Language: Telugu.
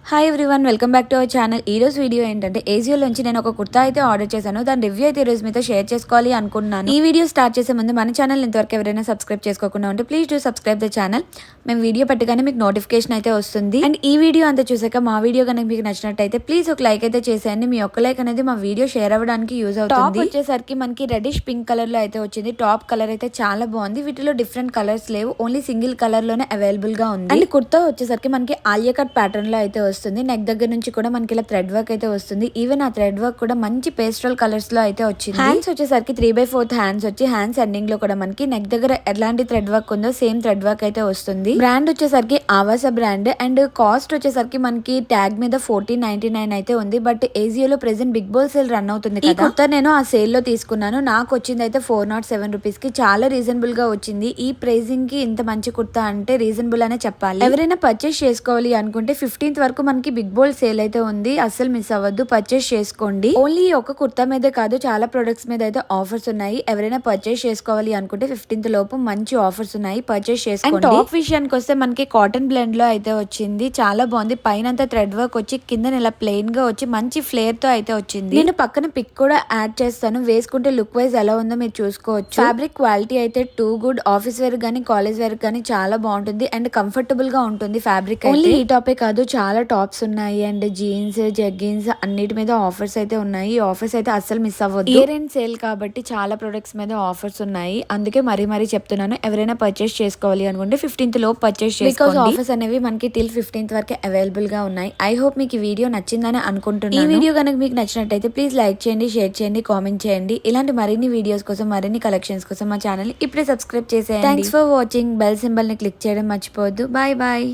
Hi everyone, welcome back to our channel. ఈ రోజు వీడియో ఏంటంటే ఏజియో నుంచి నేను ఒక కుర్తా అయితే ఆర్డర్ చేశాను. దాని రివ్యూ అయితే ఈ రోజు మీతో షేర్ చేసుకోవాలి అనుకున్నాను. ఈ వీడియో స్టార్ట్ చేసే ముందు మన ఛానల్ ఇంతవరకు ఎవరైనా సబ్స్క్రైబ్ చేసుకోకుండా ఉంటే please do subscribe the channel. మేము వీడియో పెట్టగానే మీకు నోటిఫికేషన్ అయితే వస్తుంది. అండ్ ఈ వీడియో అంతా చూసాక మా వీడియో కనుక మీకు నచ్చినట్టయితే ప్లీజ్ ఒక లైక్ అయితే చేసేయండి. మీ ఒక్క లైక్ అనేది మా వీడియో షేర్ అవ్వడానికి యూజ్ అవుతుంది. టాప్ వచ్చేసరికి మనకి రెడిష్ పింక్ కలర్ లో అయితే వచ్చింది. టాప్ కలర్ అయితే చాలా బాగుంది. వీటిలో డిఫరెంట్ కలర్స్ లేవు, ఓన్లీ సింగిల్ కలర్ లోనే అవైలబుల్ గా ఉంది. అండ్ కుర్తా వచ్చేసరికి మనకి ఆలియా కట్ ప్యాటర్న్ లో అయితే వస్తుంది. నెక్ దగ్గర నుంచి కూడా మనకి ఇలా థ్రెడ్ వర్క్ అయితే వస్తుంది. ఈవెన్ ఆ థ్రెడ్ వర్క్ కూడా మంచి పేస్టల్ కలర్స్ లో అయితే వచ్చింది. హ్యాండ్స్ వచ్చేసరికి 3/4 హ్యాండ్స్ వచ్చి హ్యాండ్స్ ఎండింగ్ లో కూడా మనకి నెక్ దగ్గర ఎలాంటి థ్రెడ్ వర్క్ ఉందో సేమ్ థ్రెడ్ వర్క్ అయితే వస్తుంది. బ్రాండ్ వచ్చేసరికి ఆవాస బ్రాండ్. అండ్ కాస్ట్ వచ్చేసరికి మనకి ట్యాగ్ మీద 14.99 అయితే ఉంది. బట్ ఏజియోలో present big bold sale run అవుతుంది కదా. కొత్త నేను ఆ సేల్ లో తీసుకున్నాను. నాకు వచ్చింది అయితే 407 రూపీస్ కి చాలా రీజనబుల్ గా వచ్చింది. ఈ ప్రైజింగ్ కి ఇంత మంచి కుర్తా అంటే రీజనబుల్ అనే చెప్పాలి. ఎవరైనా పర్చేస్ చేసుకోవాలి అనుకుంటే 15th వరకు మనకి బిగ్ బోల్ సేల్ అయితే ఉంది. అస్సలు మిస్ అవ్వద్దు, పర్చేస్ చేసుకోండి. ఓన్లీ ఒక కుర్తా మీదే కాదు, చాలా ప్రొడక్ట్స్ మీద అయితే ఆఫర్స్ ఉన్నాయి. ఎవరైనా పర్చేస్ చేసుకోవాలి అనుకుంటే 15th లోపు మంచి ఆఫర్స్ ఉన్నాయి, పర్చేస్ చేసుకోండి. టాప్ విషయానికి వస్తే మనకి కాటన్ బ్లెండ్ లో అయితే వచ్చింది. చాలా బాగుంది. పైన థ్రెడ్ వర్క్ వచ్చి కింద ఇలా ప్లెయిన్ గా వచ్చి మంచి ఫ్లేర్ తో అయితే వచ్చింది. నేను పక్కన పిక్ కూడా యాడ్ చేస్తాను, వేసుకుంటే లుక్ వైజ్ ఎలా ఉందో మీరు చూసుకోవచ్చు. ఫ్యాబ్రిక్ క్వాలిటీ అయితే టూ గుడ్. ఆఫీస్ వేర్ గానీ కాలేజ్ వేర్ గానీ చాలా బాగుంటుంది అండ్ కంఫర్టబుల్ గా ఉంటుంది ఫ్యాబ్రిక్. ఓన్లీ ఈ టాపే కాదు, చాలా టాప్స్ ఉన్నాయి అండ్ జీన్స్ జగ్గిన్స్ అన్నిటి మీద ఆఫర్స్ అయితే ఉన్నాయి. ఈ ఆఫర్స్ అయితే అస్సలు మిస్ అవ్వద్దు. ఇయర్ ఎండ్ సేల్ కాబట్టి చాలా ప్రొడక్ట్స్ మీద ఆఫర్స్ ఉన్నాయి. అందుకే మరీ చెప్తున్నాను, ఎవరైనా పర్చేస్ చేసుకోవాలి అనుకుంటే 15th లోపు పర్చేస్ చేసుకోండి. ఆఫర్స్ అనేవి మనకి టిల్ 15th వరకే అవైలబుల్ గా ఉన్నాయి. ఐ హోప్ మీకు ఈ వీడియో నచ్చిందని అనుకుంటున్నాను. ఈ వీడియో కనుక మీకు నచ్చినట్టయితే ప్లీజ్ లైక్ చేయండి, షేర్ చేయండి, కామెంట్ చేయండి. ఇలాంటి మరిన్ని వీడియోస్ కోసం, మరిన్ని కలెక్షన్స్ కోసం మా ఛానల్ ఇప్పుడే సబ్స్క్రైబ్ చేసేయండి. Thanks for watching. Bell symbol ని క్లిక్ చేయడం మర్చిపోవద్దు. Bye bye.